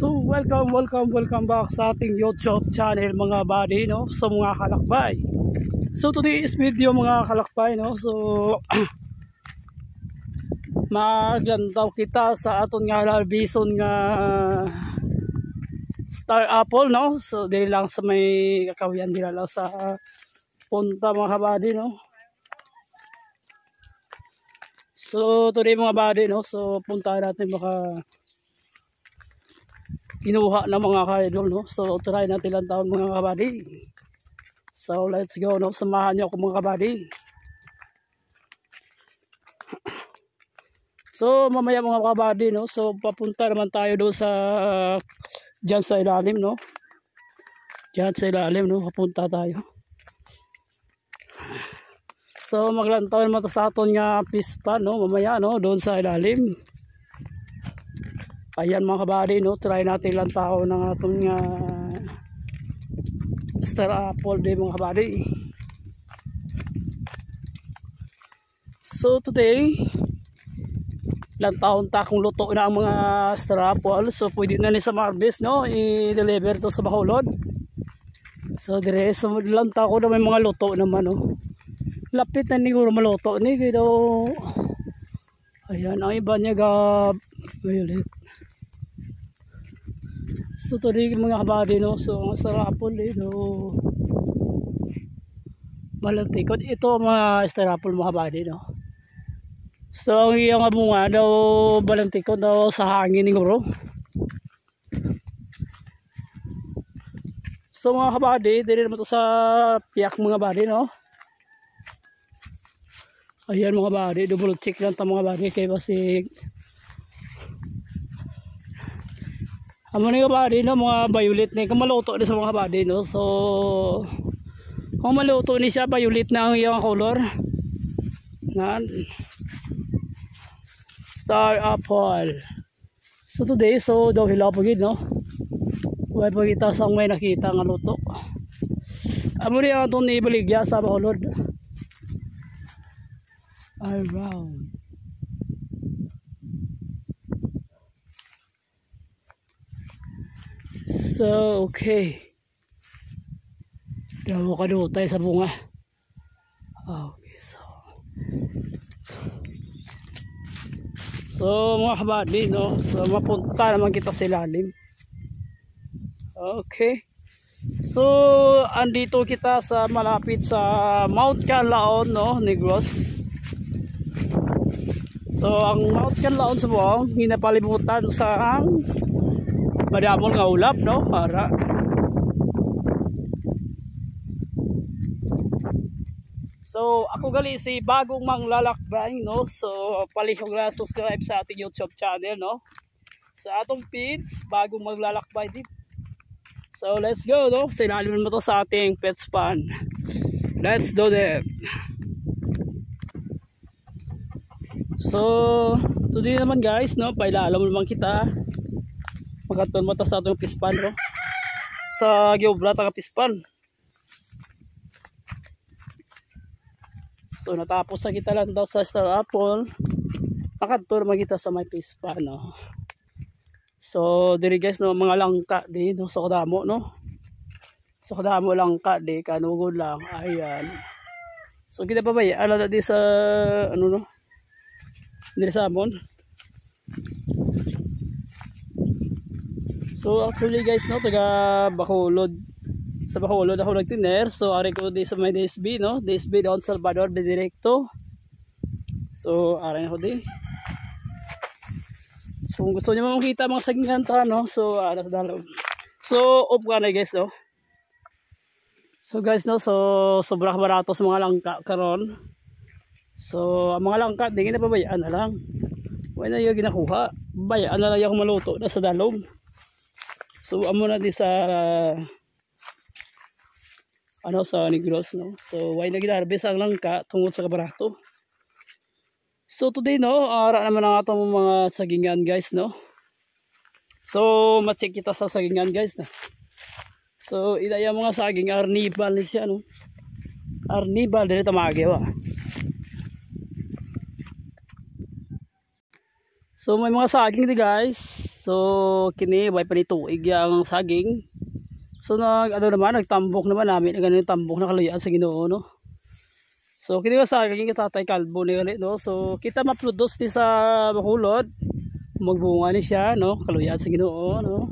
So welcome back sa ating YouTube channel mga buddy, no? So mga kalakbay. So today's video mga kalakbay, no? So maglantaw kita sa aton nga larbison nga star apple, no? So dili lang sa may kakawian, dili lang sa punta mga buddy, no? So today mga buddy, no? So punta natin baka kinuha ng mga ka-idol, no? So try natin lang taon mga kabady. So let's go, no? Samahan niyo ako mga kabady. So mamaya mga kabady, no? So papunta naman tayo doon sa dyan sa ilalim, no? Dyan sa ilalim, no? Papunta tayo. So maglantaw naman sa aton nga pispa, no? Mamaya, no? Doon sa ilalim. Ayan mga kabady, no? Try natin lang tao ng atong star apple day mga kabady. So today lang taon ta kung luto na ang mga star apple. So pwede na ni sa Marbis, no? I-deliver to sa Bacolod. So dire so lang ta ko na may mga luto naman, no? Lapit na ni guro maluto ni kay daw. Ayan ang iba niya ga violet. So today mga kabady, no? So ang star apple no? Malantikod ito mga star apple mga kabady, no? So ang iyang bunga daw balantikod daw sa hangin ni guro. So mga kabady, dili naman to sa piyak mga kabady, no? Ayan mga kabady, double check lang ta mga kabady kay basig amo ni kabady, no? Mga violet ni kamaluto ni sa mga kabady, no? So kung maluto ni siya violet na ang iyang color nan star apple. So today so daw hilaw pagid, no? Way pagita sang may nakita nga luto. Amo ni ang atong ibaligya sa Bacolod. Around. So okay. Daw ka tayo sa bunga. Okay, so mga kabady, no? So mapunta naman kita sa ilalim. Okay. So andito kita sa malapit sa Mount Canlaon, no? Negros. So ang Mount Canlaon sa buong hinapalibutan sa madamon nga ulap, no? Para so ako gali si bagong manglalakbay, no? So palihog na subscribe sa ating YouTube channel, no? Sa atong feeds bagong maglalakbay din. So let's go, no? Sinalim mo to sa ating pets pan. Let's do that. So today naman guys, no? Pailalam naman kita. Magkaton mo ta sa atong pispan, no? Sa giobra ta ka pispan. So natapos sa kita lang daw sa star apple. Makadto naman kita sa may pispan, no? So diri guys, no, mga langka di, no? So kadamo, no? So kadamo langka di, kanugod lang. Ayan. So kita pa ba ala di sa ano, no? Diri sa amon. So actually guys, no, taga Bacolod. Sa Bacolod ako nagtiner. So ari ko di sa may DSB, no? DSB Don Salvador de Directo. So ari ako di. So kung gusto niyo makita mga saging kanta, no? So ara sa dalom. So off ka na guys, no? So guys, no, so sobrang barato sa mga langka karon. So ang mga langka di na pabayaan na lang. Wala na yung ginakuha. Bayaan na lang yung maluto na sa dalom. So amo na di sa ano sa Negros, no? So why na ginarbis ang langka tungod sa kabarato. So today, no, ara naman ang atong mga sagingan guys, no? So ma-check kita sa sagingan guys, no? So idaya mga saging arnibal ni siya, no? Arnibal dili ta maagiwa. So may mga saging di guys. So kini way pa ni tuig yang saging. So nagtambok naman namin ng ganun tambok na kaluyaan sa Ginoo no. So kini nga saging Tatay Kalbo ni gali no. So kita ma-produce di sa Bacolod. Magbunga ni siya no, kaluyaan sa Ginoo no.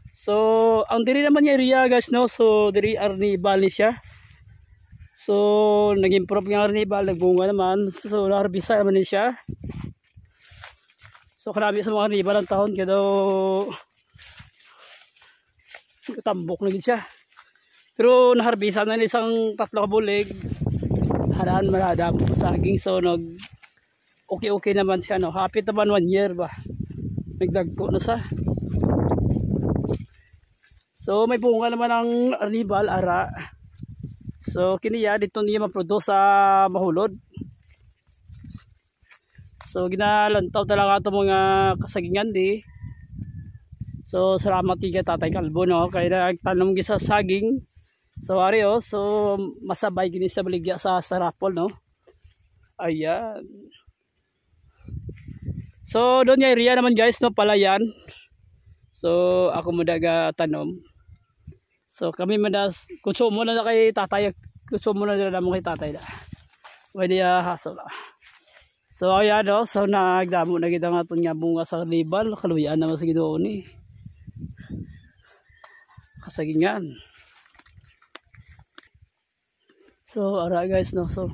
So ang diri naman niya area guys no. So diri arnibal ni siya. So nag-improve nga arnibal, nagbunga naman. So naharbisa naman ni siya. So karami sa mga arnibal ang taon kaya daw tambok na gid siya. Pero naharbisa na ni isang 3 ka bulig. Haraan maradam saging so okay naman siya no. Hapit naman 1 year ba. Nagdagko na sa. So may bunga naman ang arnibal ara. So kiniya dito niya ma-produce sa Bacolod. So ginalantaw talaga ito mga kasagingan di. So salamat kay Tatay Kalbo no kay nagtanom gi sa saging. So ari so masabay gini sa baligya sa Starapol no. Ayan. So doon nga area naman guys no palayan. So ako mo daga tanom. So kami madas konsumo na kay Tatay, konsumo na nila mo kay Tatay da. Pwede haso la. So ayan no, so nagdamo na kita nga aton nga bunga sa arnibal, kaluyaan naman sa Ginoo ni. Kasagingan. So ara guys no, so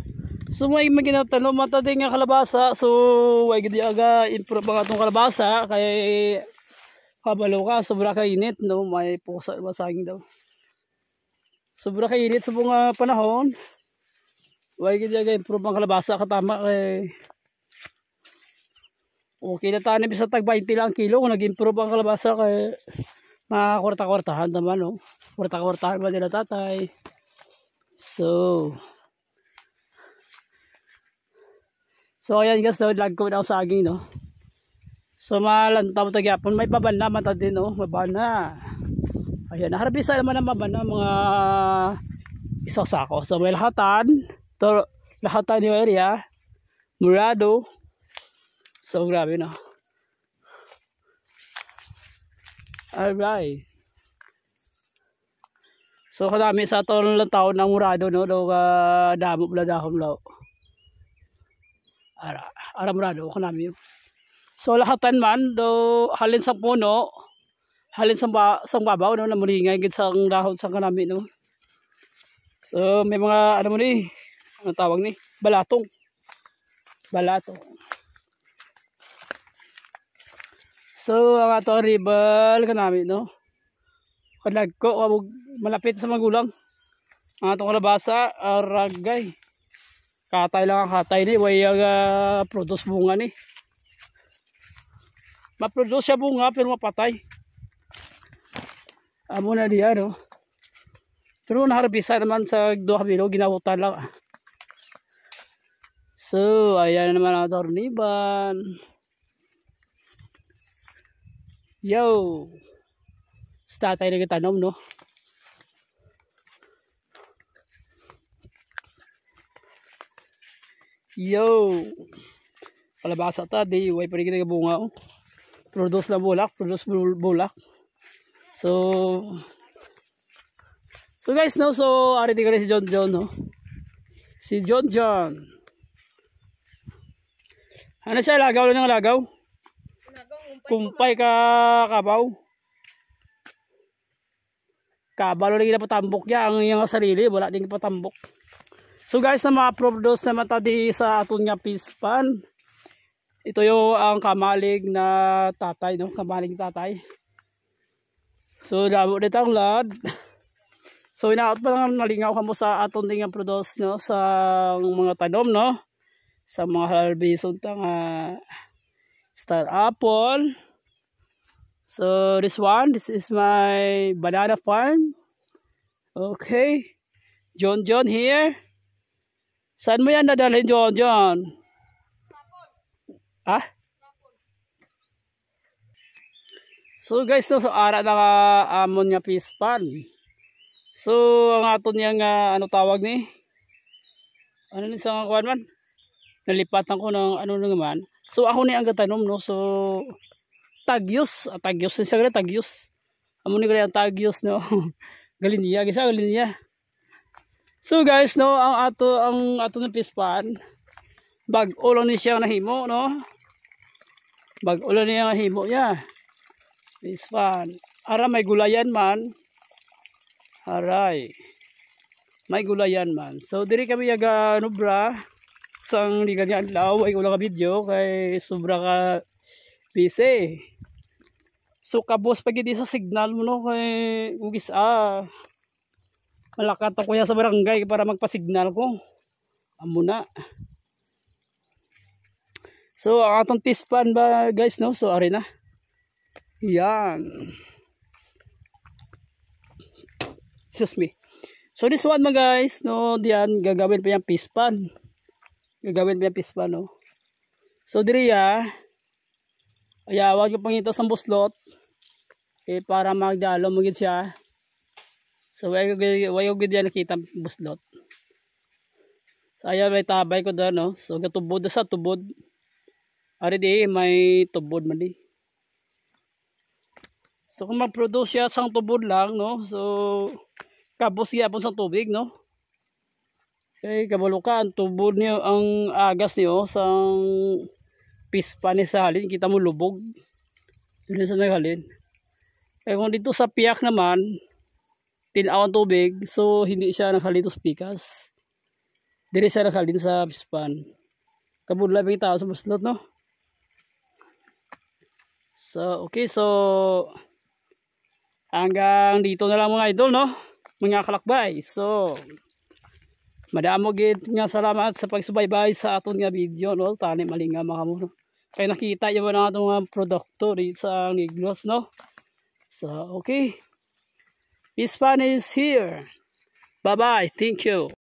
may maginatanong mata din nga kalabasa. So way gid aga improve ang atong kalabasa kay kabalo ka sobra ka init no, may pusa masaging daw. Sobra ka init sa mga panahon. Way gid aga improve ang kalabasa katama kay okay na tanim sa tag 20 lang kilo kung nag-improve ang kalabasa kay makakwarta-kwartahan naman no. Kwarta-kwartahan ba nila Tatay. So ayan guys daw lag ko daw saging no. So malantaw tagyapon may babana mata din no, mabana. Ayan naharbisa naman ang mabana mga isang sako. So may lahatan, to lahatan yung area, murado. So grabe no. Alright. So kadami sa taon lang taon ng murado no, daw damo bla dahom law. Ara murado kanami. So lahatan man do halin sa puno, halin sa babaw no, namuringay gid sa dahon sa kanami no. So may mga ano mo ni, ano tawag ni? Balatong. Balatong. So ang ato ribal kanami no. Kadagko malapit sa magulang. Ang atong kalabasa aragay. Katay lang ang katay ni way produce bunga ni. Ma-produce siya bunga pero mapatay. Amo na diya no. Pero naharbisa naman sa 2 bilog ginawutan lang. So ayan naman ang torniban. Yo. Sa Tatay nagtanom no. Yo. Kalabasa ta di way pa rin kita bunga oh. Produce na bulak, produce bulak. So guys no, so ari di si John no. Si John. Ano siya lagaw lang ng lagaw? Kumpay ka kabaw. Kabalo lagi na patambok ya ang iyang sarili, wala ding patambok. So guys na ma-produce naman tadi sa aton nga pispan. Ito yung ang kamalig na tatay no, kamalig tatay. So damo dito ang lad. So inaot pa lang nalingaw kamo sa aton ding nga produce no sa mga tanom no. Sa mga harvest tang star apple. So this is my banana farm. Okay. John here. Saan mo yan nadalhin John? Ah? So guys, so ara na amon nga pispan. So ang aton yang ano tawag ni? Ano ni sa kuan man? Nalipatan ko ng ano naman. So ako ni ang gatanom no. So tagyos ni siya tagyos. Amo ni kaya tagyos no. Galinya gisa galinya. So guys no, ang ato ng pispan bag-o lang ni siya nahimo no. Bag-o lang niya nahimo niya. Pispan. Ara may gulayan man. Aray. May gulayan man. So diri kami yaga nubra sang di ganyan law ay wala ka video kay sobra ka busy. So kabos pag di sa signal mo no kay ugis malakat ako ya sa barangay para magpa-signal ko. Amo na. So ang atong pispan ba guys no. So ari na. Yan. Excuse me. So this one mga guys no, diyan gagawin pa yung pispan. Gagawin pa yung pispan no. So diri ayawag ko pangito sa buslot para magdalo mo gid siya. So wayo gid yan nakita buslot. So ayaw may tabay ko doon no. So gatubod sa tubod. Ari di may tubod man di. So kung mag-produce siya sang tubod lang no. So kabos gyapon sa tubig no. Kay kabalo ka ang tubod niyo ang agas niyo sang pispan ni sa halin kita mo lubog. Dili sa naghalin. Kaya kung dito sa piyak naman tinaw ang tubig so hindi siya naghalin sa pikas. Dili siya naghalin sa pispan. Kabudlay pa tao sa buslot no. So okay so hanggang dito na lang mga idol no. Mga kalakbay. So madamo gid nga salamat sa pagsubaybay sa aton nga video no. Tani malinga makamo no. Kay nakita yo na atong mga produkto dito sa Negros no. So okay. Pispan is here. Bye bye. Thank you.